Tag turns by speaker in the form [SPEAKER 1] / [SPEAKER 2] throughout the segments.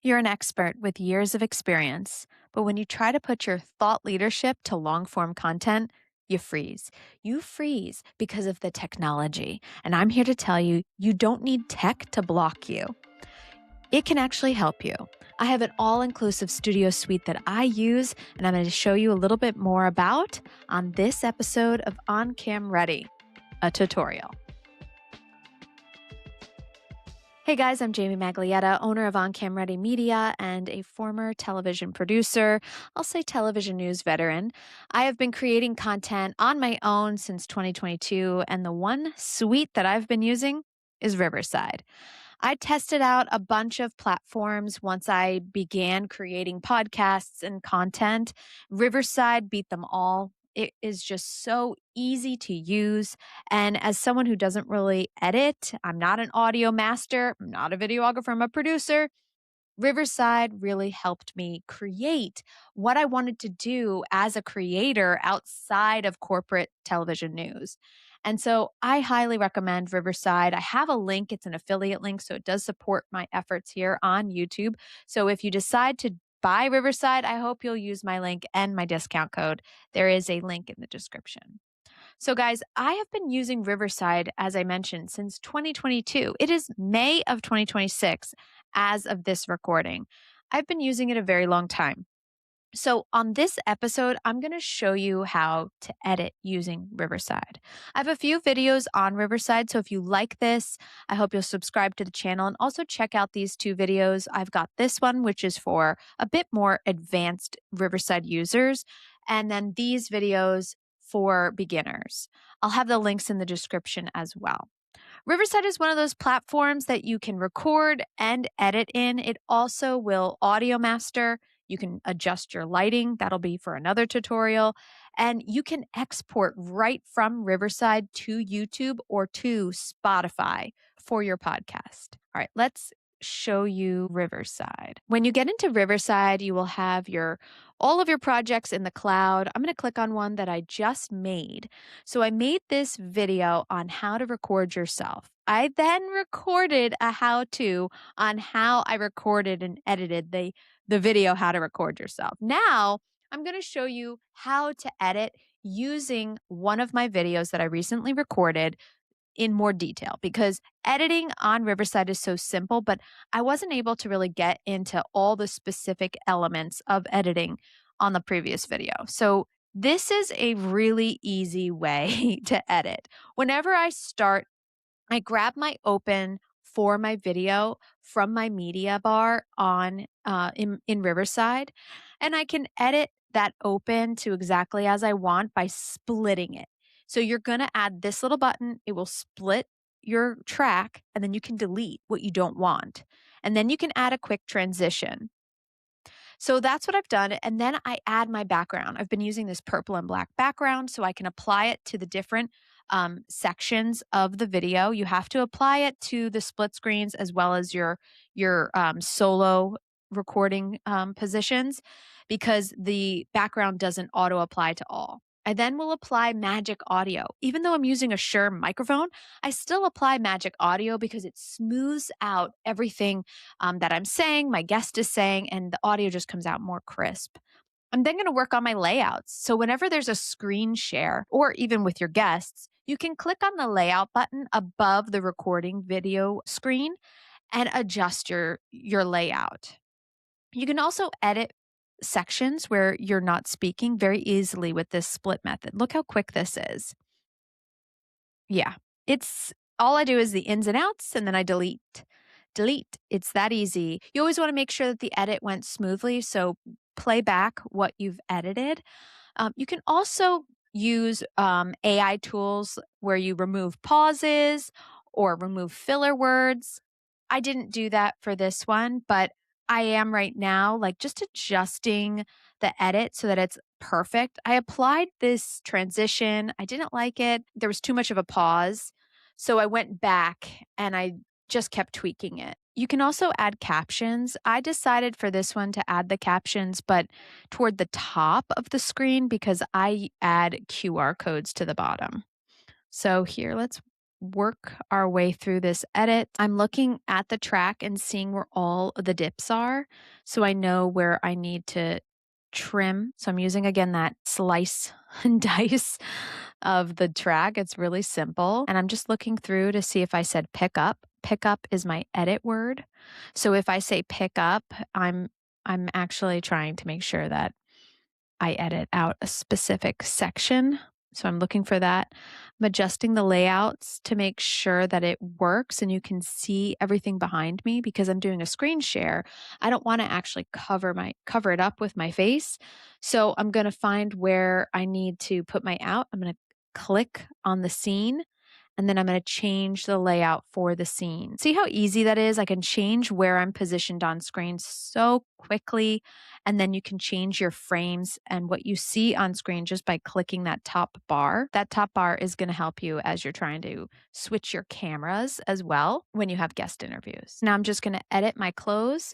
[SPEAKER 1] You're an expert with years of experience, but when you try to put your thought leadership to long form content, you freeze. You freeze because of the technology. And I'm here to tell you, you don't need tech to block you. It can actually help you. I have an all inclusive studio suite that I use, and I'm going to show you a little bit more about on this episode of On Cam Ready, a tutorial. Hey guys, I'm Jamie Maglietta, owner of On Cam Ready Media and a former television producer. I'll say television news veteran. I have been creating content on my own since 2022, and the one suite that I've been using is Riverside. I tested out a bunch of platforms once I began creating podcasts and content. Riverside beat them all. It is just so easy to use. And as someone who doesn't really edit, I'm not an audio master, I'm not a videographer, I'm a producer. Riverside really helped me create what I wanted to do as a creator outside of corporate television news. And so I highly recommend Riverside. I have a link, it's an affiliate link, so it does support my efforts here on YouTube. So if you decide to buy Riverside, I hope you'll use my link and my discount code. There is a link in the description. So, guys, I have been using Riverside, as I mentioned, since 2022. It is May of 2026 as of this recording. I've been using it a very long time. So, on this episode, I'm going to show you how to edit using Riverside. I have a few videos on Riverside, so if you like this, I hope you'll subscribe to the channel and also check out these two videos. I've got this one, which is for a bit more advanced Riverside users, and then these videos for beginners. I'll have the links in the description as well. Riverside is one of those platforms that you can record and edit in. It also will audio master. You can adjust your lighting. That'll be for another tutorial. And you can export right from Riverside to YouTube or to Spotify for your podcast. All right, let's show you Riverside. When you get into Riverside, you will have all of your projects in the cloud. I'm going to click on one that I just made. So I made this video on how to record yourself. I then recorded a how-to on how I recorded and edited the video, how to record yourself. Now, I'm going to show you how to edit using one of my videos that I recently recorded in more detail, because editing on Riverside is so simple, but I wasn't able to really get into all the specific elements of editing on the previous video. So this is a really easy way to edit. Whenever I start, I grab my open for my video from my media bar on in Riverside, and I can edit that open to exactly as I want by splitting it. So you're going to add this little button. It will split your track, and then you can delete what you don't want. And then you can add a quick transition. So that's what I've done. And then I add my background. I've been using this purple and black background so I can apply it to the different sections of the video. You have to apply it to the split screens as well as your solo recording positions, because the background doesn't auto apply to all. I then will apply magic audio. Even though I'm using a Shure microphone, I still apply magic audio because it smooths out everything that I'm saying, my guest is saying, and the audio just comes out more crisp. I'm then going to work on my layouts. So whenever there's a screen share, or even with your guests, you can click on the layout button above the recording video screen and adjust your layout. You can also edit sections where you're not speaking very easily with this split method. Look how quick this is. Yeah, it's all I do is the ins and outs, and then I delete. Delete. It's that easy. You always want to make sure that the edit went smoothly. So play back what you've edited. You can also use AI tools where you remove pauses or remove filler words. I didn't do that for this one, but I am right now, like, just adjusting the edit so that it's perfect. I applied this transition. I didn't like it. There was too much of a pause. So I went back and I just kept tweaking it. You can also add captions. I decided for this one to add the captions, but toward the top of the screen, because I add QR codes to the bottom. So here, let's work our way through this edit. I'm looking at the track and seeing where all of the dips are so I know where I need to trim. So I'm using again that slice and dice of the track. It's really simple. And I'm just looking through to see if I said pick up. Pick up is my edit word. So if I say pick up, I'm actually trying to make sure that I edit out a specific section. So I'm looking for that. I'm adjusting the layouts to make sure that it works and you can see everything behind me because I'm doing a screen share. I don't want to actually cover it up with my face. So I'm going to find where I need to put my out. I'm going to click on the scene and then I'm going to change the layout for the scene. See how easy that is? I can change where I'm positioned on screen so quickly. And then you can change your frames and what you see on screen just by clicking that top bar. That top bar is going to help you as you're trying to switch your cameras as well when you have guest interviews. Now I'm just going to edit my close.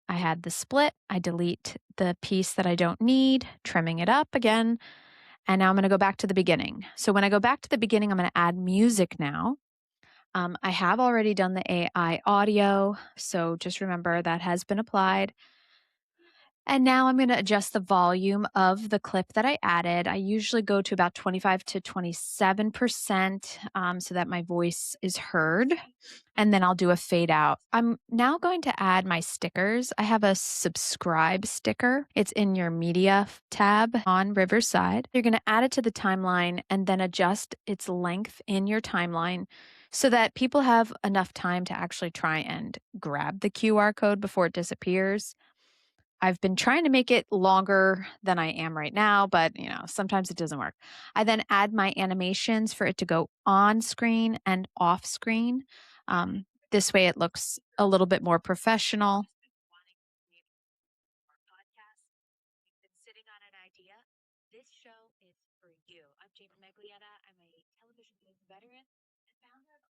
[SPEAKER 1] I had the split. I delete the piece that I don't need, trimming it up again. And now I'm going to go back to the beginning. So when I go back to the beginning, I'm going to add music now. I have already done the AI audio. So just remember that has been applied. And now I'm going to adjust the volume of the clip that I added. I usually go to about 25 to 27% so that my voice is heard. And then I'll do a fade out. I'm now going to add my stickers. I have a subscribe sticker. It's in your media tab on Riverside. You're going to add it to the timeline and then adjust its length in your timeline so that people have enough time to actually try and grab the QR code before it disappears. I've been trying to make it longer than I am right now, but sometimes it doesn't work. I then add my animations for it to go on screen and off screen. This way it looks a little bit more professional. This show is for you. I'm Jamie Maglietta. I'm a television news veteran and founder of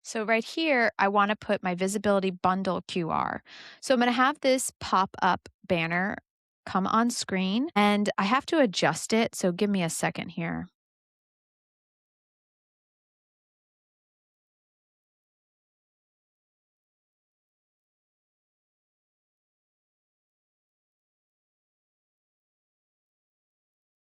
[SPEAKER 1] So right here, I want to put my visibility bundle QR. So I'm going to have this pop up banner come on screen and I have to adjust it. So give me a second here.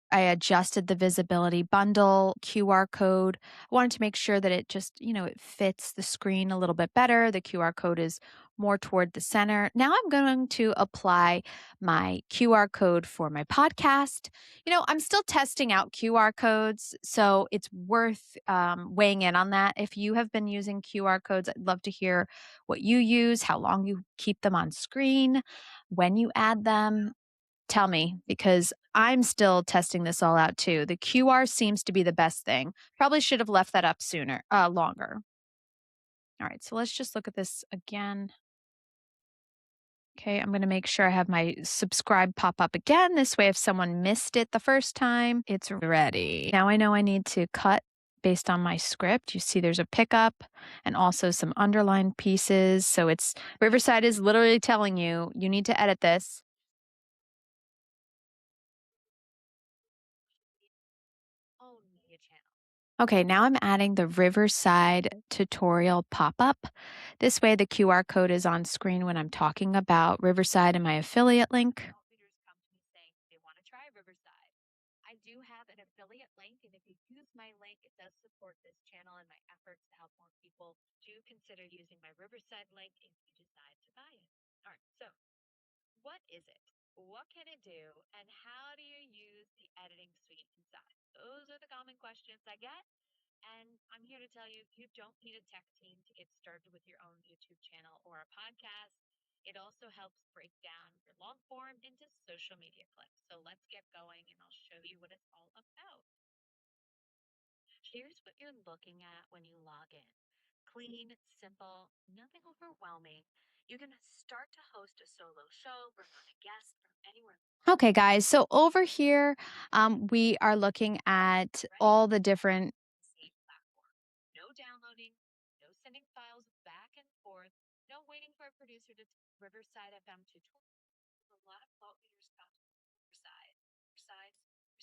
[SPEAKER 1] I adjusted the visibility bundle QR code. I wanted to make sure that it just, it fits the screen a little bit better. The QR code is more toward the center. Now I'm going to apply my QR code for my podcast. I'm still testing out QR codes, so it's worth weighing in on that. If you have been using QR codes, I'd love to hear what you use, how long you keep them on screen, when you add them. Tell me, because I'm still testing this all out too. The QR seems to be the best thing. Probably should have left that up longer. All right, so let's just look at this again. Okay, I'm going to make sure I have my subscribe pop up again. This way, if someone missed it the first time, it's ready. Now I know I need to cut based on my script. You see there's a pickup and also some underlined pieces. So it's Riverside is literally telling you, you need to edit this. Own media channel. Okay, now I'm adding the Riverside tutorial pop-up. This way the QR code is on screen when I'm talking about Riverside and my affiliate link. Readers come to me saying they want to try Riverside. I do have an affiliate link, and if you use my link, it does support this channel and my efforts to help more people. Do consider using my Riverside link if you decide to buy it. All right, so what is it? What can it do? And how do you use the editing suite inside? Those are the common questions I get. And I'm here to tell you you don't need a tech team to get started with your own YouTube channel or a podcast. It also helps break down your long form into social media clips. So let's get going and I'll show you what it's all about. Here's what you're looking at when you log in. Clean, simple, nothing overwhelming. You can start to host a solo show, bring on a guest from anywhere. Okay, guys. So over here, we are looking at all the different platform. No downloading, no sending files back and forth, no waiting for a producer to Riverside FM tutorial. A lot of thought leaders come to Riverside.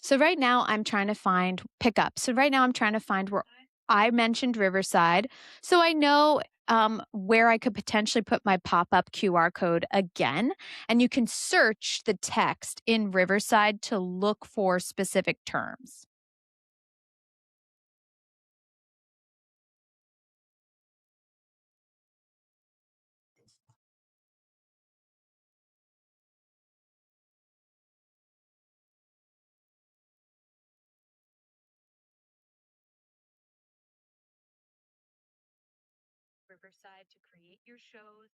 [SPEAKER 1] So right now I'm trying to find pickup. So right now I'm trying to find where I mentioned Riverside, so I know where I could potentially put my pop up QR code again. And you can search the text in Riverside to look for specific terms. Riverside to create your shows.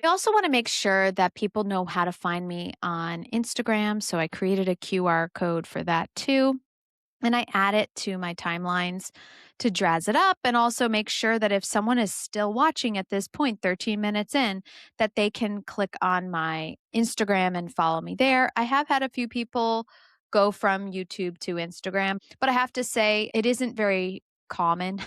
[SPEAKER 1] I also want to make sure that people know how to find me on Instagram. So I created a QR code for that too. And I add it to my timelines to dress it up and also make sure that if someone is still watching at this point, 13 minutes in, that they can click on my Instagram and follow me there. I have had a few people go from YouTube to Instagram, but I have to say it isn't very common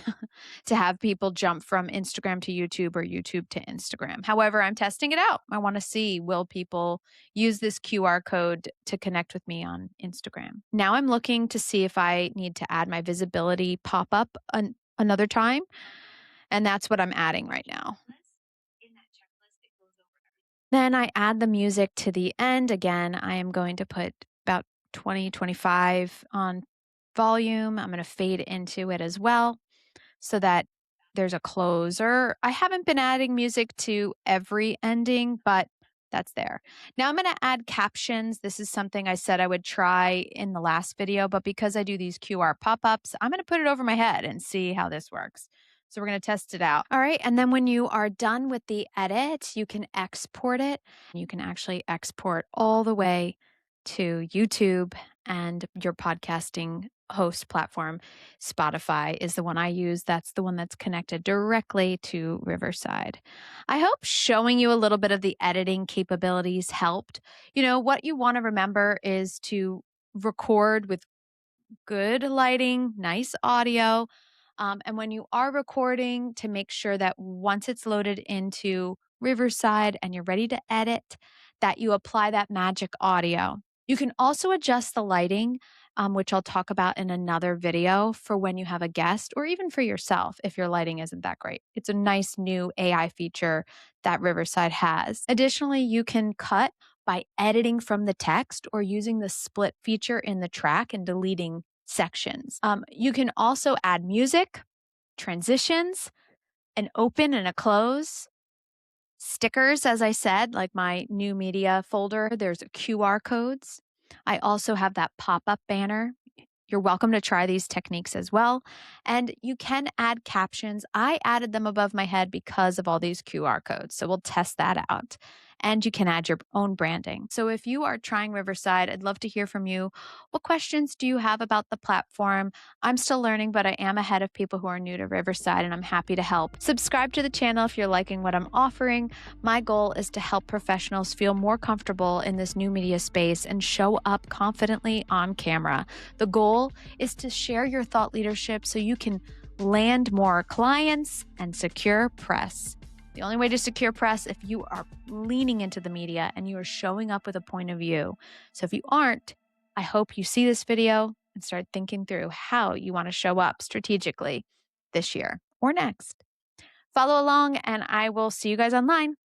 [SPEAKER 1] to have people jump from Instagram to YouTube or YouTube to Instagram. However, I'm testing it out. I want to see, will people use this QR code to connect with me on Instagram? Now I'm looking to see if I need to add my visibility pop up another time. And that's what I'm adding right now. Then I add the music to the end. Again, I am going to put about 20, 25 on volume. I'm going to fade into it as well so that there's a closer. I haven't been adding music to every ending, but that's there. Now I'm going to add captions. This is something I said I would try in the last video, but because I do these QR pop ups, I'm going to put it over my head and see how this works. So we're going to test it out. All right. And then when you are done with the edit, you can export it. You can actually export all the way to YouTube and your podcasting host platform. Spotify is the one I use. That's the one that's connected directly to Riverside. I hope showing you a little bit of the editing capabilities helped. What you want to remember is to record with good lighting, nice audio. And when you are recording, to make sure that once it's loaded into Riverside and you're ready to edit, that you apply that magic audio. You can also adjust the lighting, which I'll talk about in another video for when you have a guest or even for yourself if your lighting isn't that great. It's a nice new AI feature that Riverside has. Additionally, you can cut by editing from the text or using the split feature in the track and deleting sections. You can also add music, transitions, an open and a close, stickers, as I said, like my new media folder. There's QR codes. I also have that pop up banner. You're welcome to try these techniques as well. And you can add captions. I added them above my head because of all these QR codes. So we'll test that out. And you can add your own branding. So if you are trying Riverside, I'd love to hear from you. What questions do you have about the platform? I'm still learning, but I am ahead of people who are new to Riverside, and I'm happy to help. Subscribe to the channel if you're liking what I'm offering. My goal is to help professionals feel more comfortable in this new media space and show up confidently on camera. The goal is to share your thought leadership so you can land more clients and secure press. The only way to secure press if you are leaning into the media and you are showing up with a point of view. So if you aren't, I hope you see this video and start thinking through how you want to show up strategically this year or next. Follow along and I will see you guys online.